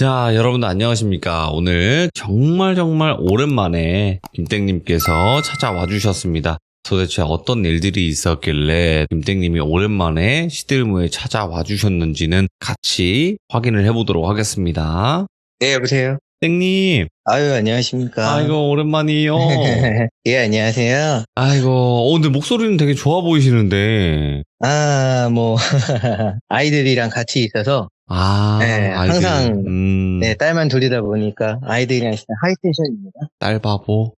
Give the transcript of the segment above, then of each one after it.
자, 여러분들 안녕하십니까. 오늘 정말 오랜만에 김땡님께서 찾아와 주셨습니다. 도대체 어떤 일들이 있었길래 김땡님이 오랜만에 시들무에 찾아와 주셨는지는 같이 확인을 해보도록 하겠습니다. 네, 여보세요. 땡님, 아유, 안녕하십니까. 아이고 오랜만이에요. 예, 안녕하세요. 아이고, 근데 목소리는 되게 좋아 보이시는데. 아이들이랑 같이 있어서, 네, 아이들. 항상, 네, 딸만 둘이다 보니까 아이들이랑 진짜 하이텐션입니다. 딸 바보.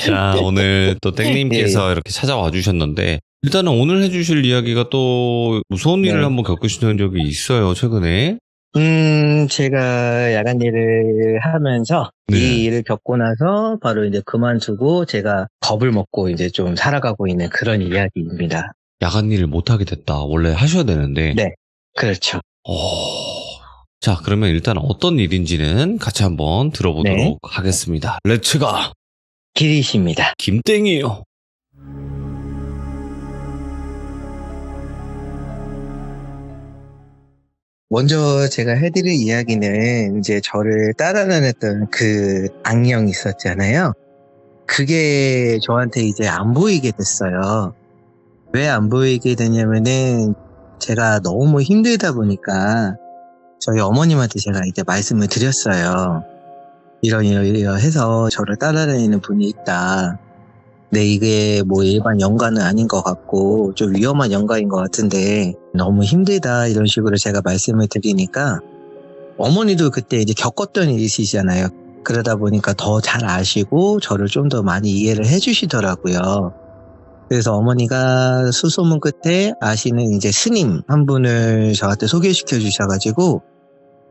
자, 오늘 또 땡님께서 이렇게 찾아와 주셨는데, 일단은 오늘 해주실 이야기가 또 무서운 일을 한번 겪으신 적이 있어요, 최근에. 제가 야간 일을 하면서 이 일을 겪고 나서 바로 이제 그만두고 제가 겁을 먹고 이제 좀 살아가고 있는 그런 이야기입니다. 야간 일을 못하게 됐다. 원래 하셔야 되는데. 네, 그렇죠. 자, 그러면 일단 어떤 일인지는 같이 한번 들어보도록 하겠습니다. 렛츠가! 길이십니다. 김땡이에요. 먼저 제가 해드릴 이야기는 이제 저를 따라다녔던 그 악령이 있었잖아요. 그게 저한테 이제 안 보이게 됐어요. 왜 안 보이게 되냐면은 제가 너무 힘들다 보니까 저희 어머님한테 제가 이제 말씀을 드렸어요. 이러해서 저를 따라다니는 분이 있다. 근데 이게 뭐 일반 연가는 아닌 것 같고 좀 위험한 연가인 것 같은데 너무 힘들다 이런 식으로 제가 말씀을 드리니까 어머니도 그때 이제 겪었던 일이시잖아요. 그러다 보니까 더 잘 아시고 저를 좀 더 많이 이해를 해주시더라고요. 그래서 어머니가 수소문 끝에 아시는 이제 스님 한 분을 저한테 소개시켜 주셔가지고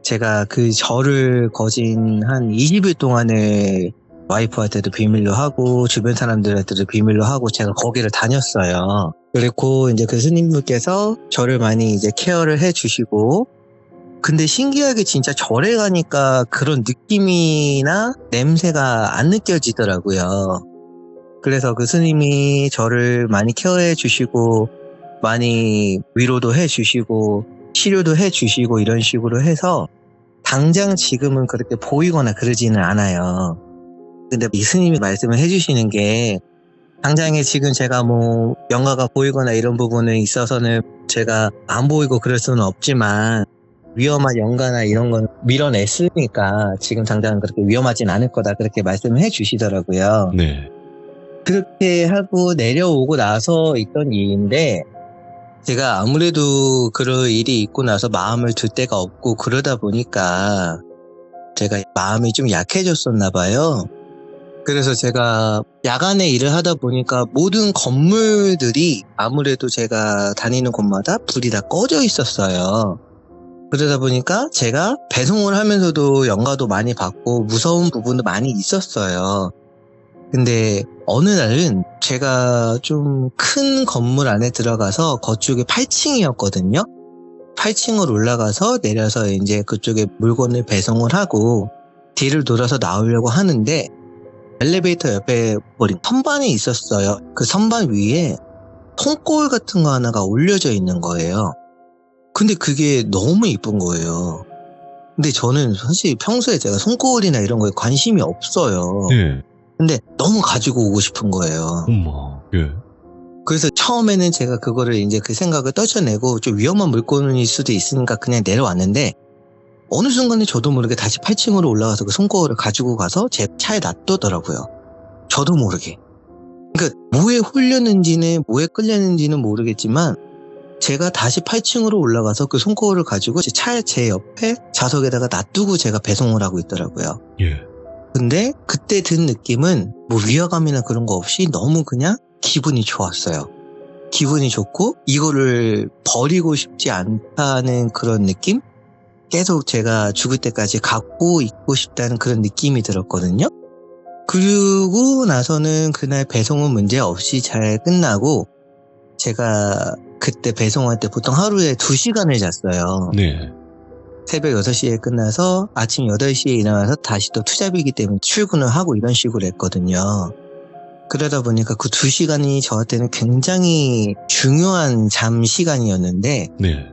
제가 그 저를 거진 한 20일 동안을 와이프한테도 비밀로 하고 주변 사람들한테도 비밀로 하고 제가 거기를 다녔어요. 그리고 이제 그 스님분께서 저를 많이 이제 케어를 해주시고 근데 신기하게 진짜 절에 가니까 그런 느낌이나 냄새가 안 느껴지더라고요. 그래서 그 스님이 저를 많이 케어해 주시고 많이 위로도 해 주시고 치료도 해 주시고 이런 식으로 해서 당장 지금은 그렇게 보이거나 그러지는 않아요. 근데 이 스님이 말씀을 해주시는 게 당장에 지금 제가 뭐 연가가 보이거나 이런 부분에 있어서는 제가 안 보이고 그럴 수는 없지만 위험한 연가나 이런 건 밀어냈으니까 지금 당장 그렇게 위험하진 않을 거다 그렇게 말씀을 해주시더라고요. 네. 그렇게 하고 내려오고 나서 있던 일인데 제가 아무래도 그런 일이 있고 나서 마음을 둘 데가 없고 그러다 보니까 제가 마음이 좀 약해졌었나 봐요. 그래서 제가 야간에 일을 하다 보니까 모든 건물들이 아무래도 제가 다니는 곳마다 불이 다 꺼져 있었어요. 그러다 보니까 제가 배송을 하면서도 연가도 많이 받고 무서운 부분도 많이 있었어요. 근데 어느 날은 제가 좀 큰 건물 안에 들어가서 그쪽에 8층이었거든요. 8층을 올라가서 내려서 이제 그쪽에 물건을 배송을 하고 뒤를 돌아서 나오려고 하는데 엘리베이터 옆에 버린 선반이 있었어요. 그 선반 위에 손거울 같은 거 하나가 올려져 있는 거예요. 근데 그게 너무 이쁜 거예요. 근데 저는 사실 평소에 제가 손거울이나 이런 거에 관심이 없어요. 예. 근데 너무 가지고 오고 싶은 거예요. 엄마, 예. 그래서 처음에는 제가 그거를 이제 그 생각을 떨쳐내고 좀 위험한 물건일 수도 있으니까 그냥 내려왔는데 어느 순간에 저도 모르게 다시 8층으로 올라가서 그 손거울을 가지고 가서 제 차에 놔두더라고요. 저도 모르게. 그러니까 뭐에 홀렸는지는 뭐에 끌렸는지는 모르겠지만 제가 다시 8층으로 올라가서 그 손거울을 가지고 제 옆에 좌석에다가 놔두고 제가 배송을 하고 있더라고요. 예. 근데 그때 든 느낌은 뭐 위화감이나 그런 거 없이 너무 그냥 기분이 좋았어요. 기분이 좋고 이거를 버리고 싶지 않다는 그런 느낌? 계속 제가 죽을 때까지 갖고 있고 싶다는 그런 느낌이 들었거든요. 그리고 나서는 그날 배송은 문제 없이 잘 끝나고 제가 그때 배송할 때 보통 하루에 2시간을 잤어요. 네. 새벽 6시에 끝나서 아침 8시에 일어나서 다시 또 투잡이기 때문에 출근을 하고 이런 식으로 했거든요. 그러다 보니까 그 2시간이 저한테는 굉장히 중요한 잠 시간이었는데 네.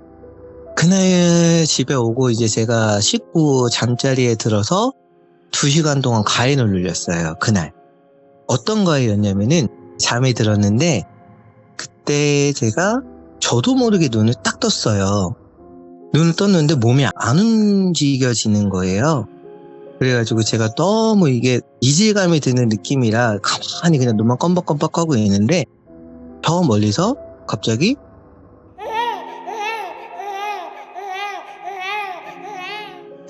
그날 집에 오고 이제 제가 씻고 잠자리에 들어서 2시간 동안 가위를 눌렸어요. 그날. 어떤 가위였냐면은 잠이 들었는데 그때 제가 저도 모르게 눈을 딱 떴어요. 눈을 떴는데 몸이 안 움직여지는 거예요. 그래가지고 제가 너무 이게 이질감이 드는 느낌이라 가만히 그냥 눈만 껌벅껌벅하고 있는데 저 멀리서 갑자기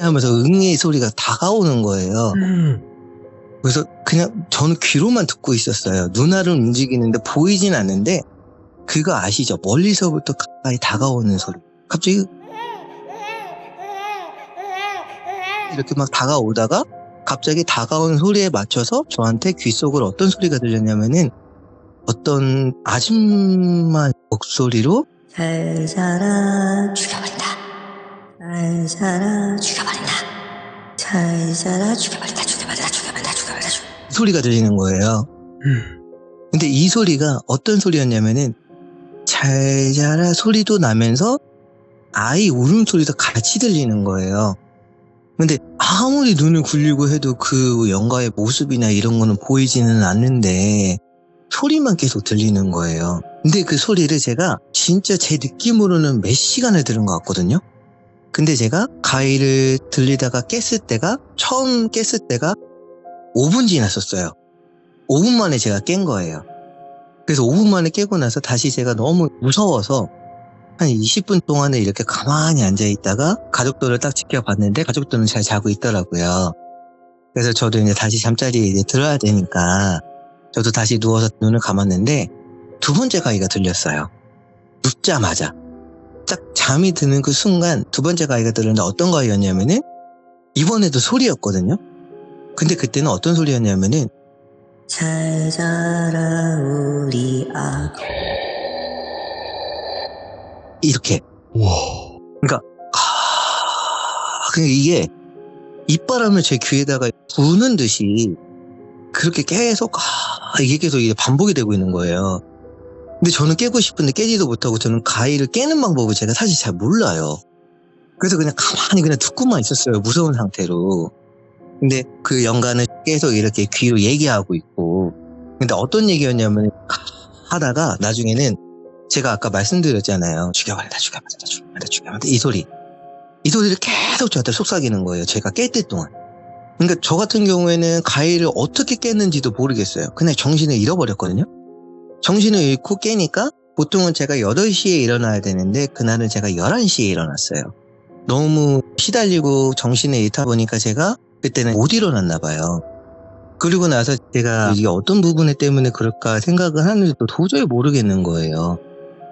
하면서 응애 소리가 다가오는 거예요. 그래서 그냥 저는 귀로만 듣고 있었어요. 눈알은 움직이는데 보이진 않는데 그거 아시죠? 멀리서부터 가까이 다가오는 소리. 갑자기 이렇게 막 다가오다가 갑자기 다가오는 소리에 맞춰서 저한테 귀 속으로 어떤 소리가 들렸냐면은 어떤 아줌마 목소리로 잘 자라 죽여버린다. 잘 자라 죽여버린다. 잘 자라 죽여버린다. 죽여버린다. 죽여버린다. 죽여버린다. 소리가 들리는 거예요. 근데 이 소리가 어떤 소리였냐면은 잘 자라 소리도 나면서 아이 울음소리도 같이 들리는 거예요. 근데 아무리 눈을 굴리고 해도 그 영가의 모습이나 이런 거는 보이지는 않는데 소리만 계속 들리는 거예요. 근데 그 소리를 제가 진짜 제 느낌으로는 몇 시간을 들은 것 같거든요. 근데 제가 가위를 들리다가 깼을 때가 처음 깼을 때가 5분 지났었어요. 5분 만에 제가 깬 거예요. 그래서 5분 만에 깨고 나서 다시 제가 너무 무서워서 한 20분 동안에 이렇게 가만히 앉아있다가 가족들을 딱 지켜봤는데 가족들은 잘 자고 있더라고요. 그래서 저도 이제 다시 잠자리에 이제 들어야 되니까 저도 다시 누워서 눈을 감았는데 2번째 가위가 들렸어요. 눕자마자. 딱 잠이 드는 그 순간 2번째 가위가 들렸는데 어떤 가위였냐면은 이번에도 소리였거든요. 근데 그때는 어떤 소리였냐면은 잘 자라 우리 아들. 이렇게. 와. 그러니까 이게 입바람을 제 귀에다가 부는 듯이 그렇게 계속 이게 계속 이게 반복이 되고 있는 거예요. 근데 저는 깨고 싶은데 깨지도 못하고 저는 가위를 깨는 방법을 제가 사실 잘 몰라요. 그래서 그냥 가만히 그냥 듣고만 있었어요. 무서운 상태로. 근데 그 영가는 계속 이렇게 귀로 얘기하고 있고. 근데 어떤 얘기였냐면 하다가 나중에는 제가 아까 말씀드렸잖아요. 죽여버린다, 죽여버린다, 죽여버린다, 죽여버린다. 이 소리를 계속 저한테 속삭이는 거예요. 제가 깰 때 동안. 그러니까 저 같은 경우에는 가위를 어떻게 깼는지도 모르겠어요. 그냥 정신을 잃어버렸거든요. 정신을 잃고 깨니까 보통은 제가 8시에 일어나야 되는데 그날은 제가 11시에 일어났어요. 너무 시달리고 정신을 잃다 보니까 제가 그때는 못 일어났나 봐요. 그리고 나서 제가 이게 어떤 부분 때문에 그럴까 생각을 하는데도 도저히 모르겠는 거예요.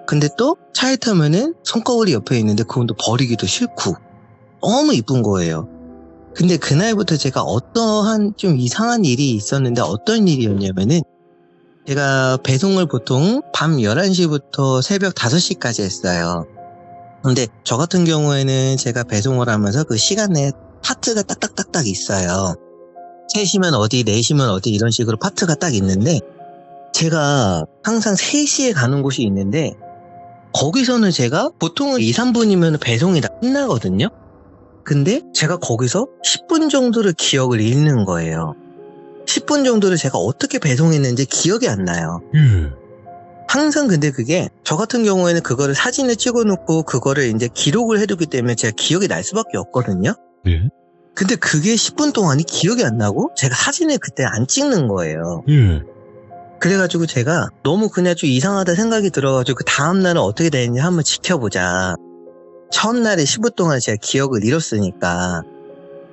근데 또 차에 타면은 손거울이 옆에 있는데 그건 또 버리기도 싫고 너무 이쁜 거예요. 근데 그날부터 제가 어떠한 좀 이상한 일이 있었는데 어떤 일이었냐면은 제가 배송을 보통 밤 11시부터 새벽 5시까지 했어요. 근데 저 같은 경우에는 제가 배송을 하면서 그 시간에 파트가 딱딱딱딱 있어요. 3시면 어디, 4시면 어디 이런 식으로 파트가 딱 있는데 제가 항상 3시에 가는 곳이 있는데 거기서는 제가 보통은 2, 3분이면 배송이 다 끝나거든요. 근데 제가 거기서 10분 정도를 기억을 잃는 거예요. 10분 정도를 제가 어떻게 배송했는지 기억이 안 나요. 항상 근데 그게 저 같은 경우에는 그거를 사진을 찍어놓고 그거를 이제 기록을 해두기 때문에 제가 기억이 날 수밖에 없거든요. 네. 근데 그게 10분 동안이 기억이 안 나고 제가 사진을 그때 안 찍는 거예요. 그래가지고 제가 너무 그냥 좀 이상하다 생각이 들어가지고 그 다음날은 어떻게 되는지 한번 지켜보자. 첫날에 10분 동안 제가 기억을 잃었으니까.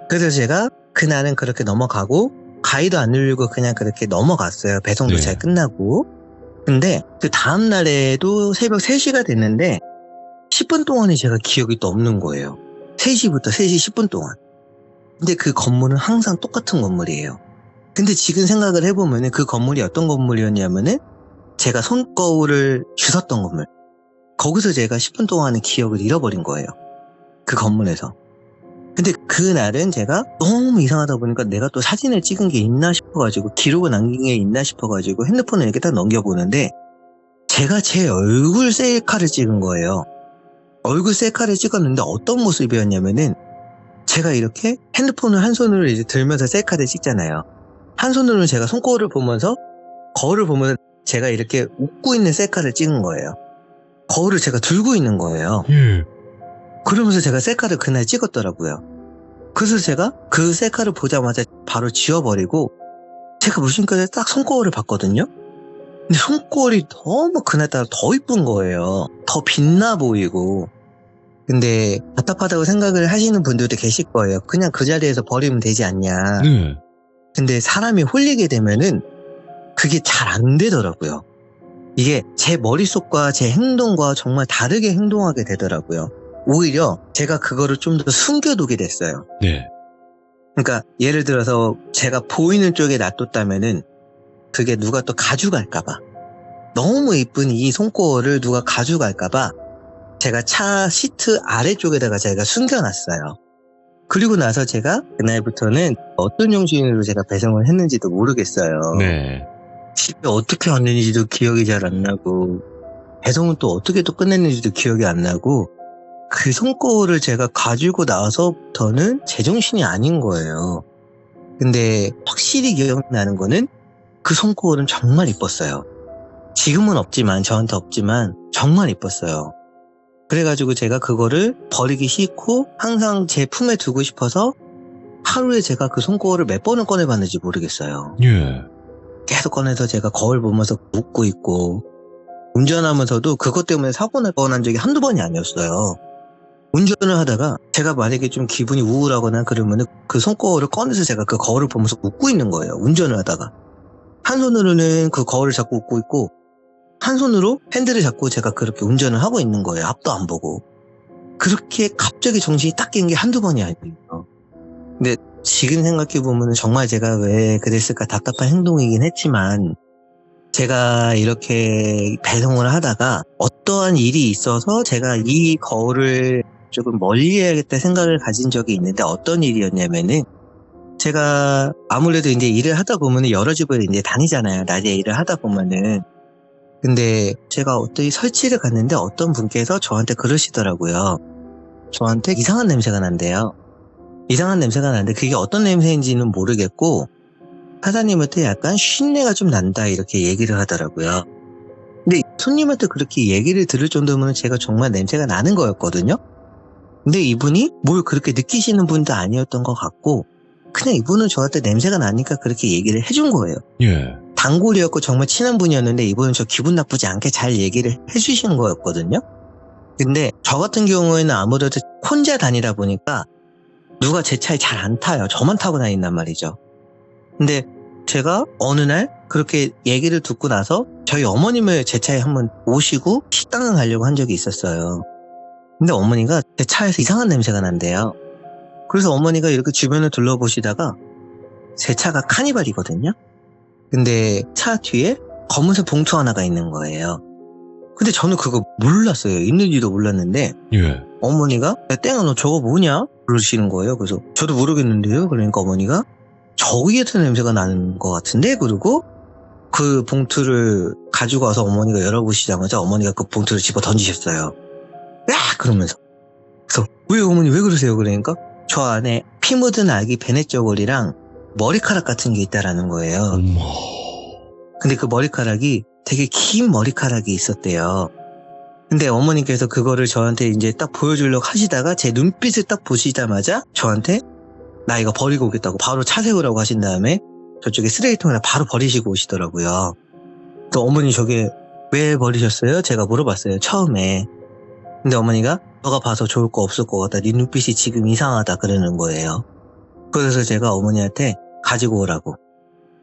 그래서 제가 그날은 그렇게 넘어가고 가위도 안 눌리고 그냥 그렇게 넘어갔어요. 배송도 네. 잘 끝나고. 근데 그 다음날에도 새벽 3시가 됐는데 10분 동안이 제가 기억이 또 없는 거예요. 3시부터 3시 10분 동안. 근데 그 건물은 항상 똑같은 건물이에요. 근데 지금 생각을 해보면은 그 건물이 어떤 건물이었냐면은 제가 손거울을 주웠던 건물. 거기서 제가 10분 동안은 기억을 잃어버린 거예요. 그 건물에서. 근데 그날은 제가 너무 이상하다 보니까 내가 또 사진을 찍은 게 있나 싶어가지고 기록을 남긴 게 있나 싶어가지고 핸드폰을 이렇게 딱 넘겨보는데 제가 제 얼굴 셀카를 찍은 거예요. 얼굴 셀카를 찍었는데 어떤 모습이었냐면은 제가 이렇게 핸드폰을 한 손으로 이제 들면서 셀카를 찍잖아요. 한 손으로는 제가 손거울을 보면서 거울을 보면 제가 이렇게 웃고 있는 셀카를 찍은 거예요. 거울을 제가 들고 있는 거예요. 그러면서 제가 셀카를 그날 찍었더라고요. 그래서 제가 그 셀카를 보자마자 바로 지워버리고 제가 무심결에 딱 손거울을 봤거든요. 근데 손거울이 너무 그날따라 더 이쁜 거예요. 더 빛나 보이고. 근데 답답하다고 생각을 하시는 분들도 계실 거예요. 그냥 그 자리에서 버리면 되지 않냐. 네. 근데 사람이 홀리게 되면은 그게 잘 안 되더라고요. 이게 제 머릿속과 제 행동과 정말 다르게 행동하게 되더라고요. 오히려 제가 그거를 좀 더 숨겨두게 됐어요. 네. 그러니까 예를 들어서 제가 보이는 쪽에 놔뒀다면은 그게 누가 또 가져갈까봐, 너무 이쁜 이 손거울을 누가 가져갈까봐 제가 차 시트 아래쪽에다가 제가 숨겨놨어요. 그리고 나서 제가 그날부터는 어떤 형식으로 제가 배송을 했는지도 모르겠어요. 네. 집에 어떻게 왔는지도 기억이 잘 안 나고, 배송은 또 어떻게 또 끝냈는지도 기억이 안 나고, 그 손거울을 제가 가지고 나서부터는 제정신이 아닌 거예요. 근데 확실히 기억나는 거는 그 손거울은 정말 이뻤어요. 지금은 없지만, 저한테 없지만 정말 이뻤어요. 그래가지고 제가 그거를 버리기 싫고 항상 제 품에 두고 싶어서 하루에 제가 그 손거울을 몇 번을 꺼내봤는지 모르겠어요. 예. 계속 꺼내서 제가 거울 보면서 웃고 있고, 운전하면서도 그것 때문에 사고 날 뻔한 적이 한두 번이 아니었어요. 운전을 하다가 제가 만약에 좀 기분이 우울하거나 그러면은 그 손거울을 꺼내서 제가 그 거울을 보면서 웃고 있는 거예요. 운전을 하다가. 한 손으로는 그 거울을 잡고 웃고 있고, 한 손으로 핸들을 잡고 제가 그렇게 운전을 하고 있는 거예요. 앞도 안 보고. 그렇게 갑자기 정신이 딱 깬 게 한두 번이 아니에요. 근데 지금 생각해보면 정말 제가 왜 그랬을까 답답한 행동이긴 했지만, 제가 이렇게 배송을 하다가 어떠한 일이 있어서 제가 이 거울을 조금 멀리 해야겠다 생각을 가진 적이 있는데, 어떤 일이었냐면은, 제가 아무래도 이제 일을 하다 보면은 여러 집을 이제 다니잖아요. 낮에 일을 하다 보면은. 근데 제가 어떤 설치를 갔는데 어떤 분께서 저한테 그러시더라고요. 저한테 이상한 냄새가 난대요. 이상한 냄새가 나는데 그게 어떤 냄새인지는 모르겠고, 사장님한테 약간 쉰내가 좀 난다 이렇게 얘기를 하더라고요. 근데 손님한테 그렇게 얘기를 들을 정도면 제가 정말 냄새가 나는 거였거든요. 근데 이분이 뭘 그렇게 느끼시는 분도 아니었던 것 같고, 그냥 이분은 저한테 냄새가 나니까 그렇게 얘기를 해준 거예요. 예. 단골이었고 정말 친한 분이었는데 이분은 저 기분 나쁘지 않게 잘 얘기를 해주시는 거였거든요. 근데 저 같은 경우에는 아무래도 혼자 다니다 보니까 누가 제 차에 잘 안 타요. 저만 타고 다닌단 말이죠. 근데 제가 어느 날 그렇게 얘기를 듣고 나서 저희 어머님을 제 차에 한번 모시고 식당을 가려고 한 적이 있었어요. 근데 어머니가 제 차에서 이상한 냄새가 난대요. 그래서 어머니가 이렇게 주변을 둘러보시다가, 제 차가 카니발이거든요. 근데 차 뒤에 검은색 봉투 하나가 있는 거예요. 근데 저는 그거 몰랐어요. 있는지도 몰랐는데, 예. 어머니가 야, 땡아 너 저거 뭐냐? 그러시는 거예요. 그래서 저도 모르겠는데요. 그러니까 어머니가 저기에서 냄새가 나는 것 같은데? 그리고 그 봉투를 가지고 와서 어머니가 열어보시자마자 어머니가 그 봉투를 집어 던지셨어요. 야! 그러면서. 그래서 왜 어머니 왜 그러세요? 그러니까 저 안에 피 묻은 아기 베네 저고리랑 머리카락 같은 게 있다라는 거예요. 어머. 근데 그 머리카락이 되게 긴 머리카락이 있었대요. 근데 어머님께서 그거를 저한테 이제 딱 보여주려고 하시다가 제 눈빛을 딱 보시자마자 저한테 나 이거 버리고 오겠다고 바로 차 세우라고 하신 다음에 저쪽에 쓰레기통에 바로 버리시고 오시더라고요. 또 어머니 저게 왜 버리셨어요? 제가 물어봤어요. 처음에. 근데 어머니가 너가 봐서 좋을 거 없을 것 같다. 네 눈빛이 지금 이상하다 그러는 거예요. 그래서 제가 어머니한테 가지고 오라고.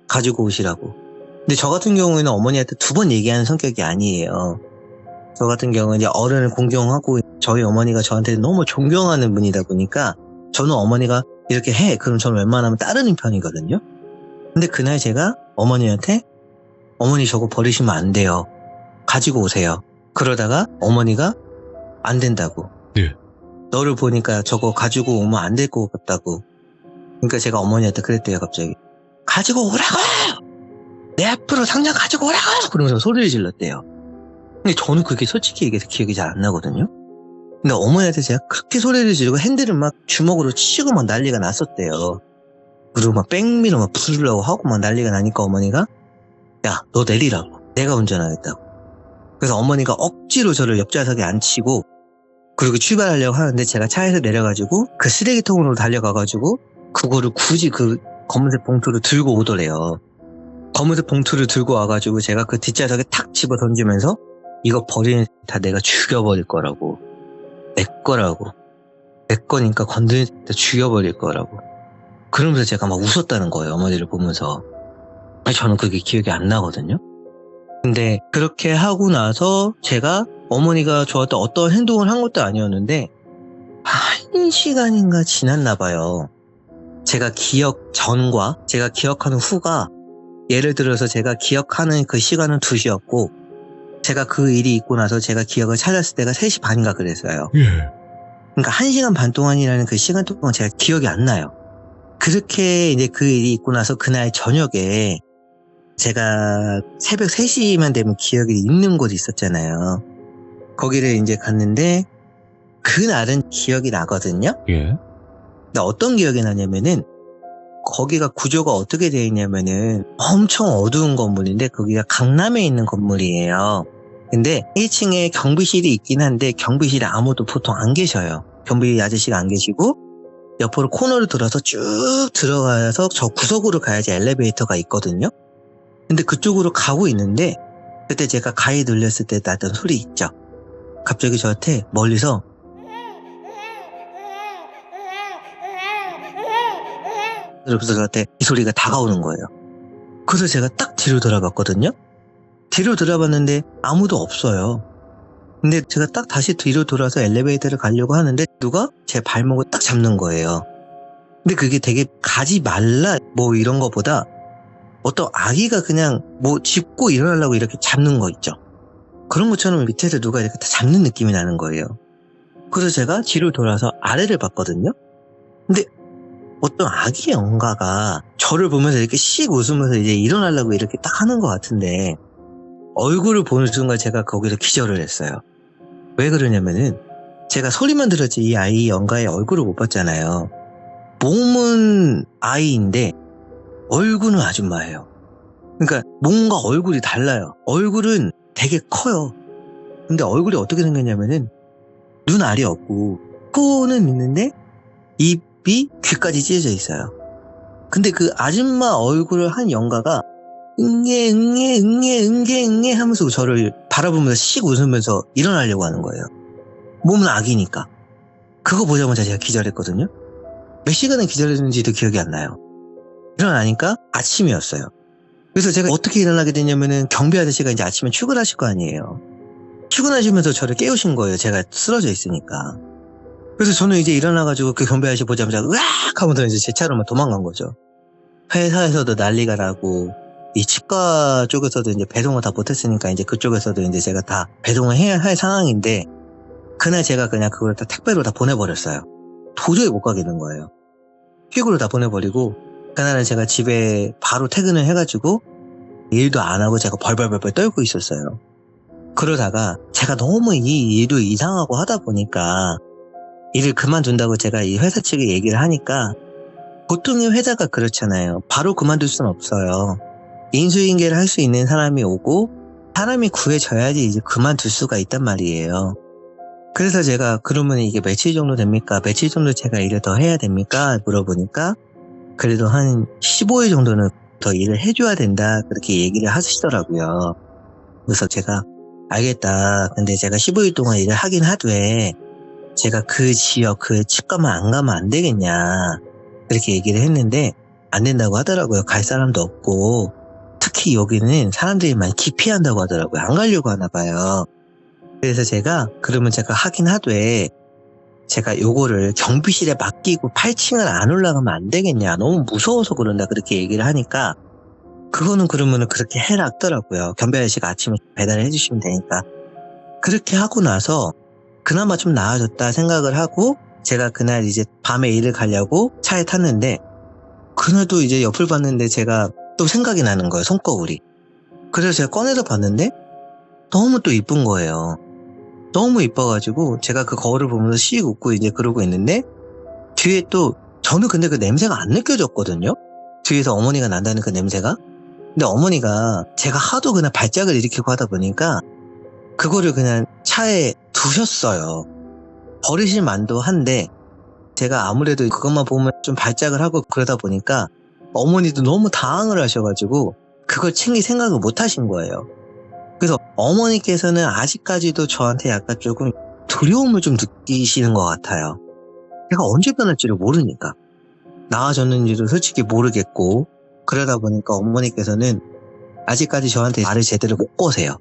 가지고 오시라고. 근데 저 같은 경우에는 어머니한테 두 번 얘기하는 성격이 아니에요. 저 같은 경우는 이제 어른을 공경하고 저희 어머니가 저한테 너무 존경하는 분이다 보니까 저는 어머니가 이렇게 해. 그럼 저는 웬만하면 따르는 편이거든요. 근데 그날 제가 어머니한테 어머니 저거 버리시면 안 돼요. 가지고 오세요. 그러다가 어머니가 안 된다고. 네. 너를 보니까 저거 가지고 오면 안 될 것 같다고. 그러니까 제가 어머니한테 그랬대요. 갑자기. 가지고 오라고! 내 앞으로 상장 가지고 오라고! 그러면서 소리를 질렀대요. 근데 저는 그게 솔직히 얘기해서 기억이 잘 안 나거든요. 근데 어머니한테 제가 그렇게 소리를 지르고 핸들을 막 주먹으로 치고 막 난리가 났었대요. 그리고 막 백미러 막 부르려고 하고 막 난리가 나니까 어머니가 야, 너 내리라고. 내가 운전하겠다고. 그래서 어머니가 억지로 저를 옆좌석에 앉히고 그리고 출발하려고 하는데 제가 차에서 내려가지고 그 쓰레기통으로 달려가가지고 그거를 굳이 그 검은색 봉투를 들고 오더래요. 검은색 봉투를 들고 와가지고 제가 그 뒷좌석에 탁 집어 던지면서 이거 버리면 다 내가 죽여버릴 거라고. 내 거라고. 내 거니까 건드릴 때 죽여버릴 거라고. 그러면서 제가 막 웃었다는 거예요. 어머니를 보면서. 저는 그게 기억이 안 나거든요. 근데 그렇게 하고 나서 제가 어머니가 저한테 어떤 행동을 한 것도 아니었는데 1시간인가 지났나 봐요. 제가 기억 전과 제가 기억하는 후가 예를 들어서 제가 기억하는 그 시간은 2시였고 제가 그 일이 있고 나서 제가 기억을 찾았을 때가 3시 반인가 그랬어요. 그러니까 1시간 반 동안이라는 그 시간 동안 제가 기억이 안 나요. 그렇게 이제 그 일이 있고 나서 그날 저녁에 제가 새벽 3시만 되면 기억이 있는 곳이 있었잖아요. 거기를 이제 갔는데 그날은 기억이 나거든요. 예. 근데 어떤 기억이 나냐면은 거기가 구조가 어떻게 되어 있냐면은 엄청 어두운 건물인데 거기가 강남에 있는 건물이에요. 근데 1층에 경비실이 있긴 한데 경비실에 아무도 보통 안 계셔요. 경비 아저씨가 안 계시고 옆으로 코너를 돌아서 쭉 들어가서 저 구석으로 가야지 엘리베이터가 있거든요. 근데 그쪽으로 가고 있는데 그때 제가 가위 눌렸을 때 나던 소리 있죠. 갑자기 저한테 멀리서 그래서 저한테 이 소리가 다가오는 거예요. 그래서 제가 딱 뒤로 돌아봤거든요. 뒤로 돌아봤는데 아무도 없어요. 근데 제가 딱 다시 뒤로 돌아서 엘리베이터를 가려고 하는데 누가 제 발목을 딱 잡는 거예요. 근데 그게 되게 가지 말라 뭐 이런 거보다 어떤 아기가 그냥 뭐 짚고 일어나려고 이렇게 잡는 거 있죠. 그런 것처럼 밑에서 누가 이렇게 다 잡는 느낌이 나는 거예요. 그래서 제가 뒤로 돌아서 아래를 봤거든요. 근데 어떤 아기 영가가 저를 보면서 이렇게 씩 웃으면서 이제 일어나려고 이렇게 딱 하는 것 같은데 얼굴을 보는 순간 제가 거기서 기절을 했어요. 왜 그러냐면은 제가 소리만 들었지 이 아이 영가의 얼굴을 못 봤잖아요. 몸은 아이인데 얼굴은 아줌마예요. 그러니까 뭔가 얼굴이 달라요. 얼굴은 되게 커요. 근데 얼굴이 어떻게 생겼냐면은 눈알이 없고 코는 있는데 입이 귀까지 찢어져 있어요. 근데 그 아줌마 얼굴을 한 영가가 응애 하면서 저를 바라보면서 씩 웃으면서 일어나려고 하는 거예요. 몸은 아기니까. 그거 보자마자 제가 기절했거든요. 몇 시간을 기절했는지도 기억이 안 나요. 일어나니까 아침이었어요. 그래서 제가 어떻게 일어나게 됐냐면은 경비 아저씨가 이제 아침에 출근하실 거 아니에요. 출근하시면서 저를 깨우신 거예요. 제가 쓰러져 있으니까. 그래서 저는 이제 일어나가지고 그 경비 아저씨 보자마자 으악 하면서 이제 제 차로 도망간 거죠. 회사에서도 난리가 나고 이 치과 쪽에서도 이제 배송을 다 못했으니까 이제 그쪽에서도 이제 제가 다 배송을 해야 할 상황인데 그날 제가 그냥 그걸 다 택배로 다 보내버렸어요. 도저히 못 가게 된 거예요. 퀵으로 다 보내버리고 그날은 제가 집에 바로 퇴근을 해가지고 일도 안 하고 제가 벌벌벌 떨고 있었어요. 그러다가 제가 너무 이 일도 이상하고 하다 보니까 일을 그만둔다고 제가 이 회사 측에 얘기를 하니까 보통의 회사가 그렇잖아요. 바로 그만둘 수는 없어요. 인수인계를 할 수 있는 사람이 오고 사람이 구해져야지 이제 그만둘 수가 있단 말이에요. 그래서 제가 그러면 이게 며칠 정도 됩니까? 며칠 정도 제가 일을 더 해야 됩니까? 물어보니까 그래도 한 15일 정도는 더 일을 해줘야 된다 그렇게 얘기를 하시더라고요. 그래서 제가 알겠다. 근데 제가 15일 동안 일을 하긴 하되 제가 그 지역 그 치과만 안 가면 안 되겠냐 그렇게 얘기를 했는데 안 된다고 하더라고요. 갈 사람도 없고 특히 여기는 사람들이 많이 기피한다고 하더라고요. 안 가려고 하나 봐요. 그래서 제가 그러면 제가 하긴 하되 제가 요거를 경비실에 맡기고 8층을 안 올라가면 안 되겠냐 너무 무서워서 그런다 그렇게 얘기를 하니까 그거는 그러면은 그렇게 해라 하더라고요. 경비 아저씨가 아침에 배달을 해주시면 되니까. 그렇게 하고 나서 그나마 좀 나아졌다 생각을 하고 제가 그날 이제 밤에 일을 가려고 차에 탔는데 그날도 이제 옆을 봤는데 제가 또 생각이 나는 거예요. 손거울이. 그래서 제가 꺼내서 봤는데 너무 또 이쁜 거예요. 너무 이뻐가지고 제가 그 거울을 보면서 씩 웃고 이제 그러고 있는데 뒤에 또 저는 근데 그 냄새가 안 느껴졌거든요. 뒤에서 어머니가 난다는 그 냄새가. 근데 어머니가 제가 하도 그냥 발작을 일으키고 하다 보니까 그거를 그냥 차에 두셨어요. 버리실 만도 한데 제가 아무래도 그것만 보면 좀 발작을 하고 그러다 보니까 어머니도 너무 당황을 하셔가지고 그걸 챙길 생각을 못 하신 거예요. 그래서 어머니께서는 아직까지도 저한테 약간 조금 두려움을 좀 느끼시는 것 같아요. 제가 언제 변할지를 모르니까. 나아졌는지도 솔직히 모르겠고 그러다 보니까 어머니께서는 아직까지 저한테 말을 제대로 못 거세요.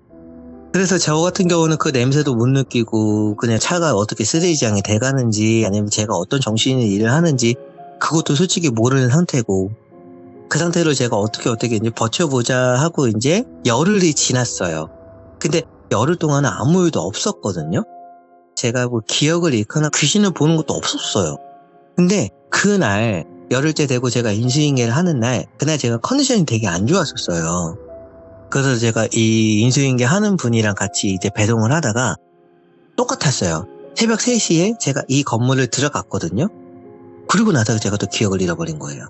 그래서 저 같은 경우는 그 냄새도 못 느끼고 그냥 차가 어떻게 쓰레기장이 돼가는지 아니면 제가 어떤 정신이 일을 하는지 그것도 솔직히 모르는 상태고 그 상태로 제가 어떻게 이제 버텨보자 하고 이제 열흘이 지났어요. 근데 열흘 동안은 아무 일도 없었거든요. 제가 뭐 기억을 잃거나 귀신을 보는 것도 없었어요. 근데 그날 열흘째 되고 제가 인수인계를 하는 날 그날 제가 컨디션이 되게 안 좋았었어요. 그래서 제가 이 인수인계 하는 분이랑 같이 이제 배송을 하다가 똑같았어요. 새벽 3시에 제가 이 건물을 들어갔거든요. 그리고 나서 제가 또 기억을 잃어버린 거예요.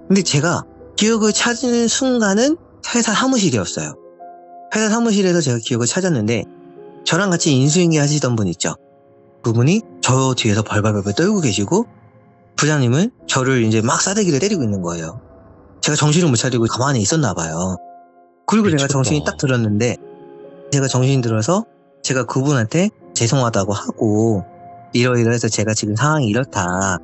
근데 제가 기억을 찾는 순간은 회사 사무실이었어요. 회사 사무실에서 제가 기억을 찾았는데 저랑 같이 인수인계 하시던 분 있죠. 그분이 저 뒤에서 벌벌벌 떨고 계시고 부장님은 저를 이제 막 싸대기를 때리고 있는 거예요. 제가 정신을 못 차리고 가만히 있었나 봐요. 그리고 제가 정신이 딱 들었는데 제가 정신이 들어서 제가 그분한테 죄송하다고 하고 이러이러해서 제가 지금 상황이 이렇다.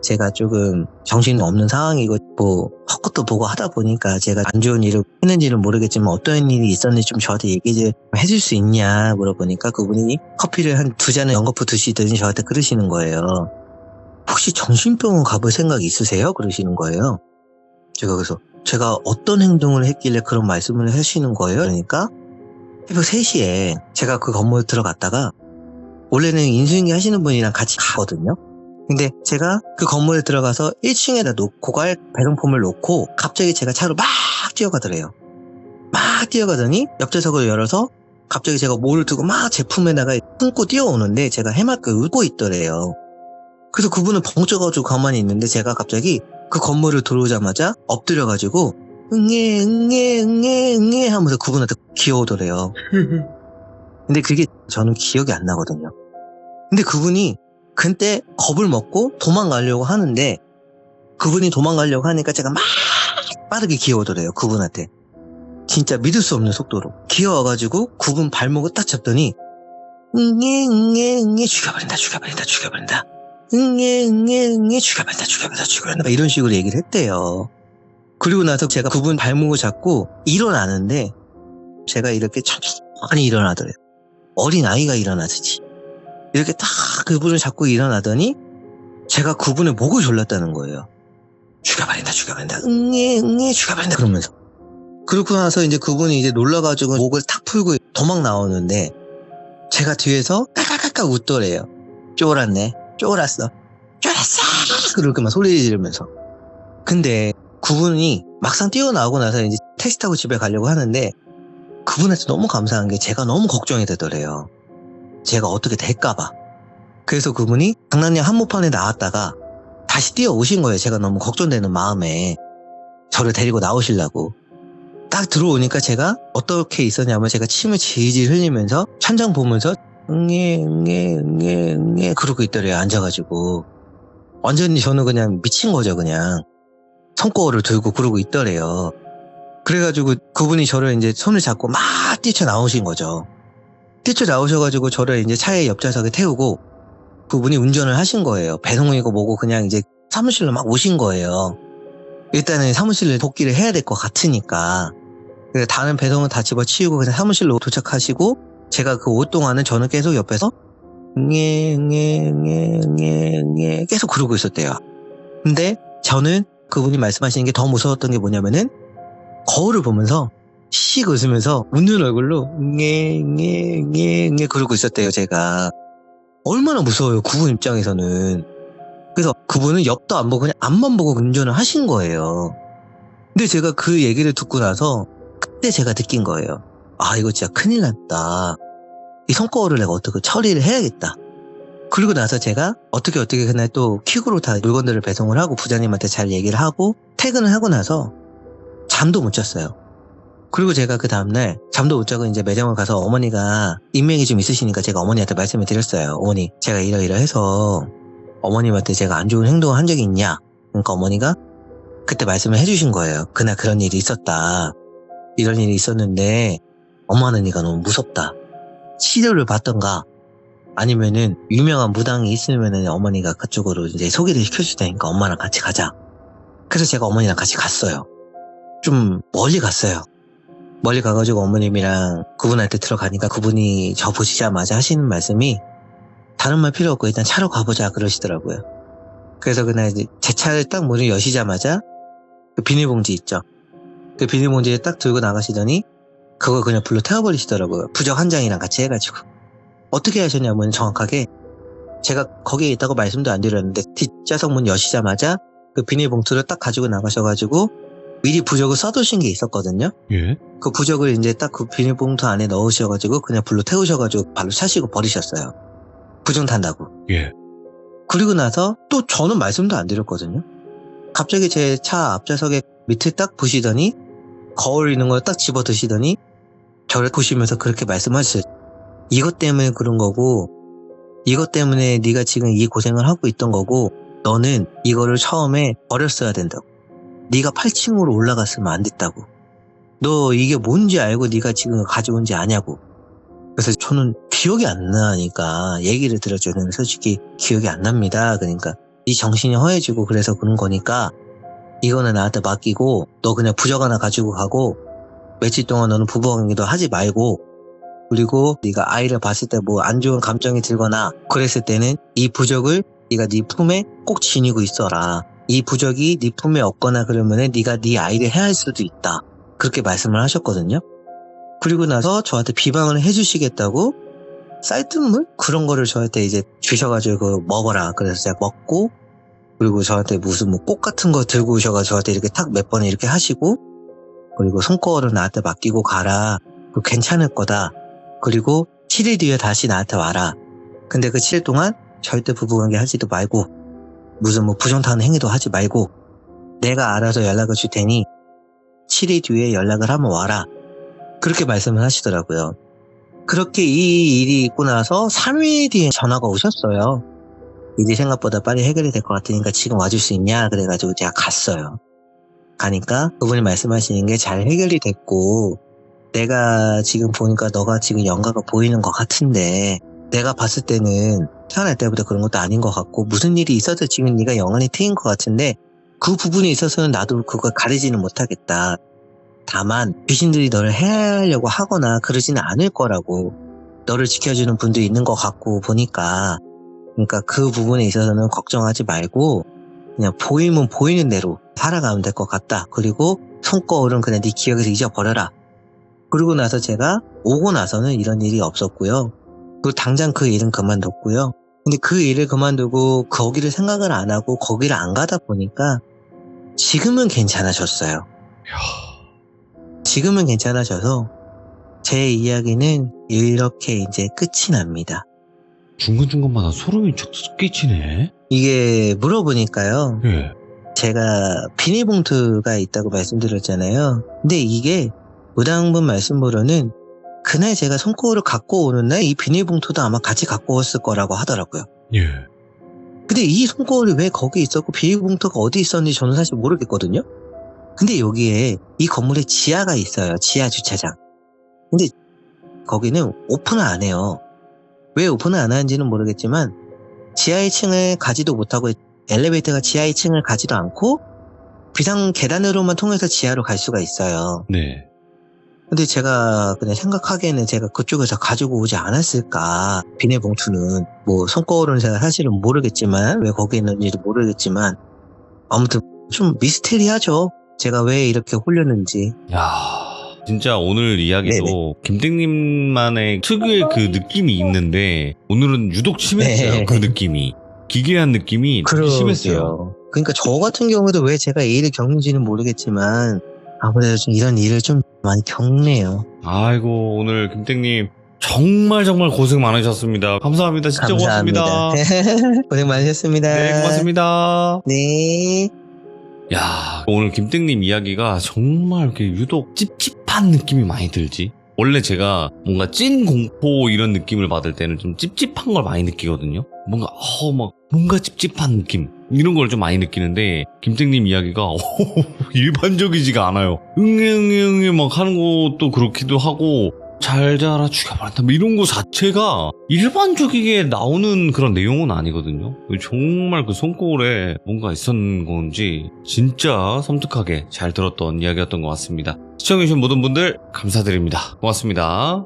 제가 조금 정신 없는 상황이고 뭐 헛것도 보고 하다 보니까 제가 안 좋은 일을 했는지는 모르겠지만 어떤 일이 있었는지 좀 저한테 얘기 좀 해줄 수 있냐 물어보니까 그분이 커피를 한 2잔을 연거푸 드시더니 저한테 그러시는 거예요. 혹시 정신병원 가볼 생각 있으세요? 그러시는 거예요. 제가 그래서 제가 어떤 행동을 했길래 그런 말씀을 하시는 거예요? 그러니까 새벽 3시에 제가 그 건물에 들어갔다가 원래는 인수인계 하시는 분이랑 같이 가거든요. 근데 제가 그 건물에 들어가서 1층에다 놓고 갈 배송품을 놓고 갑자기 제가 차로 막 뛰어가더래요. 막 뛰어가더니 옆좌석을 열어서 갑자기 제가 뭐를 두고 막 제품에다가 품고 뛰어오는데 제가 해맑게 웃고 있더래요. 그래서 그분은 벙 쪄가지고 가만히 있는데 제가 갑자기 그 건물을 들어오자마자 엎드려가지고 응애 하면서 그분한테 귀여우더래요. 근데 그게 저는 기억이 안 나거든요. 근데 그분이 그때 겁을 먹고 도망가려고 하는데 그분이 도망가려고 하니까 제가 막 빠르게 기어오더래요. 그분한테. 진짜 믿을 수 없는 속도로. 기어와가지고 그분 발목을 딱 잡더니 응애 죽여버린다. 응애 죽여버린다. 이런 식으로 얘기를 했대요. 그리고 나서 제가 그분 발목을 잡고 일어나는데 제가 이렇게 천천히 일어나더래요. 어린 아이가 일어나듯이. 이렇게 딱 그분을 잡고 일어나더니 제가 그분의 목을 졸랐다는 거예요. 죽여버린다. 응애 죽여버린다. 그러면서. 그러고 나서 이제 그분이 이제 놀라가지고 목을 탁 풀고 도망 나오는데 제가 뒤에서 깔깔깔깔 웃더래요. 쫄았어. 그렇게 막 소리 지르면서. 근데 그분이 막상 뛰어나오고 나서 이제 택시 타고 집에 가려고 하는데 그분한테 너무 감사한 게 제가 너무 걱정이 되더래요. 제가 어떻게 될까봐. 그래서 그분이 강남역 한복판에 나왔다가 다시 뛰어오신 거예요. 제가 너무 걱정되는 마음에 저를 데리고 나오시려고. 딱 들어오니까 제가 어떻게 있었냐면 제가 침을 질질 흘리면서 천장 보면서 응애 그러고 있더래요. 앉아가지고. 완전히 저는 그냥 미친 거죠. 그냥 손거울을 들고 그러고 있더래요. 그래가지고 그분이 저를 이제 손을 잡고 막 뛰쳐나오신 거죠. 뛰쳐나오셔가지고 저를 이제 차에 옆좌석에 태우고 그분이 운전을 하신 거예요. 배송이고 뭐고 그냥 이제 사무실로 막 오신 거예요. 일단은 사무실을 복귀를 해야 될 것 같으니까. 그래서 다른 배송은 다 집어치우고 그냥 사무실로 도착하시고 제가 그 오후 동안은 저는 계속 옆에서 응애 계속 그러고 있었대요. 근데 저는 그분이 말씀하시는 게 더 무서웠던 게 뭐냐면은 거울을 보면서 씩 웃으면서 웃는 얼굴로 응애 그러고 있었대요. 제가 얼마나 무서워요. 그분 입장에서는. 그래서 그분은 옆도 안 보고 그냥 앞만 보고 운전을 하신 거예요. 근데 제가 그 얘기를 듣고 나서 그때 제가 느낀 거예요. 아 이거 진짜 큰일 났다. 이 성과를 내가 어떻게 처리를 해야겠다. 그리고 나서 제가 어떻게 그날 또 퀵으로 다 물건들을 배송을 하고 부장님한테 잘 얘기를 하고 퇴근을 하고 나서 잠도 못 잤어요. 그리고 제가 그 다음날 잠도 못 자고 이제 매장을 가서 어머니가 인맥이 좀 있으시니까 제가 어머니한테 말씀을 드렸어요. 어머니, 제가 이러해서 어머님한테 제가 안 좋은 행동을 한 적이 있냐? 그러니까 어머니가 그때 말씀을 해주신 거예요. 그날 그런 일이 있었다. 이런 일이 있었는데 엄마는 네가 너무 무섭다. 치료를 받던가 아니면은 유명한 무당이 있으면은 어머니가 그쪽으로 이제 소개를 시켜줄 테니까 엄마랑 같이 가자. 그래서 제가 어머니랑 같이 갔어요. 좀 멀리 갔어요. 멀리 가가지고 어머님이랑 그분한테 들어가니까 그분이 저 보시자마자 하시는 말씀이 다른 말 필요 없고 일단 차로 가보자 그러시더라고요. 그래서 그날 이제 제 차를 딱 문을 여시자마자 그 비닐봉지 있죠. 그 비닐봉지를 딱 들고 나가시더니 그걸 그냥 불로 태워버리시더라고요. 부적 한 장이랑 같이 해가지고. 어떻게 하셨냐면 정확하게 제가 거기에 있다고 말씀도 안 드렸는데 뒷좌석 문 여시자마자 그 비닐봉투를 딱 가지고 나가셔가지고 미리 부적을 써두신 게 있었거든요. 예. 그 부적을 이제 딱 그 비닐봉투 안에 넣으셔가지고 그냥 불로 태우셔가지고 발로 차시고 버리셨어요. 부정 탄다고. 예. 그리고 나서 또 저는 말씀도 안 드렸거든요. 갑자기 제 차 앞좌석에 밑을 딱 보시더니 거울 있는 걸 딱 집어 드시더니 저를 보시면서 그렇게 말씀하셨어요. 이것 때문에 그런 거고 이것 때문에 네가 지금 이 고생을 하고 있던 거고 너는 이거를 처음에 버렸어야 된다고. 네가 8층으로 올라갔으면 안 됐다고. 너 이게 뭔지 알고 네가 지금 가져온지 아냐고. 그래서 저는 기억이 안 나니까 얘기를 들었죠. 저는 솔직히 기억이 안 납니다. 그러니까 네 정신이 허해지고 그래서 그런 거니까 이거는 나한테 맡기고 너 그냥 부적 하나 가지고 가고 며칠 동안 너는 부부관계도 하지 말고 그리고 네가 아이를 봤을 때 뭐 안 좋은 감정이 들거나 그랬을 때는 이 부적을 네가 네 품에 꼭 지니고 있어라. 이 부적이 네 품에 없거나 그러면은 네가 네 아이를 해할 수도 있다. 그렇게 말씀을 하셨거든요. 그리고 나서 저한테 비방을 해주시겠다고 쌀뜨물 그런 거를 저한테 이제 주셔가지고 그거 먹어라. 그래서 제가 먹고 그리고 저한테 무슨 뭐 꽃 같은 거 들고 오셔가지고 저한테 이렇게 탁 몇 번 이렇게 하시고 그리고 손거울을 나한테 맡기고 가라. 그거 괜찮을 거다. 그리고 7일 뒤에 다시 나한테 와라. 근데 그 7일 동안 절대 부부관계 하지도 말고 무슨 뭐 부정타는 행위도 하지 말고 내가 알아서 연락을 줄 테니 7일 뒤에 연락을 하면 와라. 그렇게 말씀을 하시더라고요. 그렇게 이 일이 있고 나서 3일 뒤에 전화가 오셨어요. 일이 생각보다 빨리 해결이 될 것 같으니까 지금 와줄 수 있냐 그래가지고 제가 갔어요. 가니까 그분이 말씀하시는 게 잘 해결이 됐고 내가 지금 보니까 너가 지금 영가가 보이는 것 같은데 내가 봤을 때는 태어날 때부터 그런 것도 아닌 것 같고 무슨 일이 있어서 지금 네가 영안이 트인 것 같은데 그 부분에 있어서는 나도 그걸 가리지는 못하겠다. 다만 귀신들이 너를 해하려고 하거나 그러지는 않을 거라고 너를 지켜주는 분도 있는 것 같고 보니까 그러니까 그 부분에 있어서는 걱정하지 말고 그냥 보이면 보이는 대로 살아가면 될 것 같다. 그리고 손거울은 그냥 네 기억에서 잊어버려라. 그리고 나서 제가 오고 나서는 이런 일이 없었고요. 그리고 당장 그 일은 그만뒀고요. 근데 그 일을 그만두고 거기를 생각을 안 하고 거기를 안 가다 보니까 지금은 괜찮아졌어요. 지금은 괜찮아져서 제 이야기는 이렇게 이제 끝이 납니다. 중간중간마다 소름이 쭉 끼치네. 이게 물어보니까요. 예. 제가 비닐봉투가 있다고 말씀드렸잖아요. 근데 이게 무당분 말씀으로는 그날 제가 손거울을 갖고 오는 날 이 비닐봉투도 아마 같이 갖고 왔을 거라고 하더라고요. 예. 근데 이 손거울이 왜 거기 있었고 비닐봉투가 어디 있었는지 저는 사실 모르겠거든요. 근데 여기에 이 건물에 지하가 있어요. 지하 주차장. 근데 거기는 오픈을 안 해요. 왜 오픈을 안 하는지는 모르겠지만 지하 1층을 가지도 못하고 엘리베이터가 지하 2층을 가지도 않고 비상 계단으로만 통해서 지하로 갈 수가 있어요. 네. 근데 제가 그냥 생각하기에는 제가 그쪽에서 가지고 오지 않았을까. 비닐봉투는 뭐 손거울은 제가 사실은 모르겠지만 왜 거기 있는지도 모르겠지만 아무튼 좀 미스테리하죠. 제가 왜 이렇게 홀렸는지. 야, 진짜 오늘 이야기도 네네. 김땡님만의 특유의 그 느낌이 있는데 오늘은 유독 심했어요. 네. 그 느낌이. 기괴한 느낌이 되게 심했어요. 그러니까 저 같은 경우도 왜 제가 이 일을 겪는지는 모르겠지만 아무래도 좀 이런 일을 좀 많이 겪네요. 아이고, 오늘 김땡님 정말 고생 많으셨습니다. 감사합니다. 진짜 감사합니다. 고맙습니다. 고생 많으셨습니다. 네, 고맙습니다. 네. 야, 오늘 김땡님 이야기가 정말 이렇게 유독 찝찝한 느낌이 많이 들지. 원래 제가 뭔가 찐 공포 이런 느낌을 받을 때는 좀 찝찝한 걸 많이 느끼거든요. 뭔가 찝찝한 느낌 이런 걸 좀 많이 느끼는데 김땡님 이야기가 일반적이지가 않아요. 응애 막 하는 것도 그렇기도 하고 잘 자라 죽여버린다 뭐 이런 거 자체가 일반적이게 나오는 그런 내용은 아니거든요. 정말 그 손거울에 뭔가 있었는 건지 진짜 섬뜩하게 잘 들었던 이야기였던 것 같습니다. 시청해주신 모든 분들 감사드립니다. 고맙습니다.